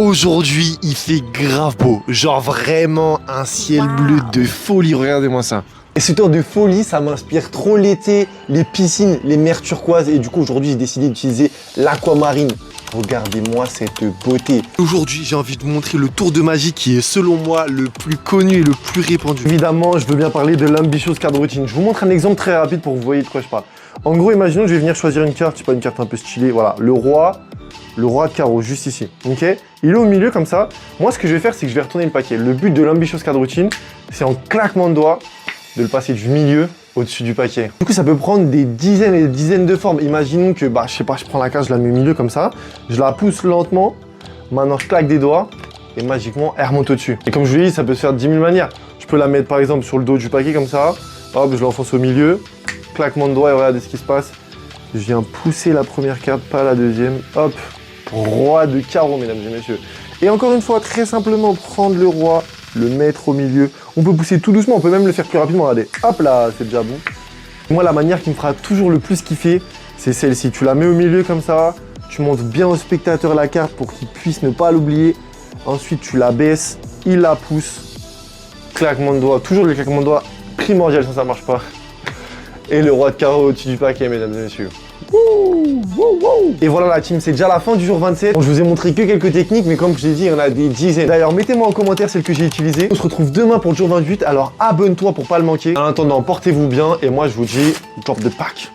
Aujourd'hui, il fait grave beau. Genre vraiment un ciel bleu de folie. Regardez-moi ça. Et cette heure de folie, ça m'inspire trop l'été, les piscines, les mers turquoises. Et du coup, aujourd'hui, j'ai décidé d'utiliser l'aquamarine. Regardez-moi cette beauté. Aujourd'hui, j'ai envie de vous montrer le tour de magie qui est, selon moi, le plus connu et le plus répandu. Évidemment, je veux bien parler de l'Ambitious Card Routine. Je vous montre un exemple très rapide pour que vous voyez de quoi je parle. En gros, imaginons que je vais venir choisir une carte, c'est pas une carte un peu stylée. Voilà, le roi de carreau, juste ici. Ok? Il est au milieu comme ça. Moi, ce que je vais faire, c'est que je vais retourner le paquet. Le but de l'Ambitious Card Routine, c'est en claquement de doigts de le passer du milieu au-dessus du paquet. Du coup, ça peut prendre des dizaines et des dizaines de formes. Imaginons que, je sais pas, je prends la carte, je la mets au milieu comme ça, je la pousse lentement, maintenant je claque des doigts, et magiquement, elle remonte au-dessus. Et comme je vous l'ai dit, ça peut se faire de 10 000 manières. Je peux la mettre, par exemple, sur le dos du paquet, comme ça, hop, je l'enfonce au milieu, claquement de doigts, et regardez ce qui se passe. Je viens pousser la première carte, pas la deuxième, hop, roi de carreau, mesdames et messieurs. Et encore une fois, très simplement, prendre le roi, le mettre au milieu. On peut pousser tout doucement, on peut même le faire plus rapidement. Regardez, hop là, c'est déjà bon. Moi, la manière qui me fera toujours le plus kiffer, c'est celle-ci. Tu la mets au milieu comme ça, tu montres bien au spectateur la carte pour qu'il puisse ne pas l'oublier. Ensuite, tu la baisses, il la pousse. Claquement de doigts, toujours le claquement de doigts primordial, sinon ça marche pas. Et le roi de carreau au-dessus du paquet, mesdames et messieurs. Et voilà la team, c'est déjà la fin du jour 27. Bon, je vous ai montré que quelques techniques, mais comme je l'ai dit, il y en a des dizaines. D'ailleurs, mettez-moi en commentaire celle que j'ai utilisée. On se retrouve demain pour le jour 28, alors abonne-toi pour pas le manquer. En attendant, portez-vous bien et moi je vous dis drop the pack.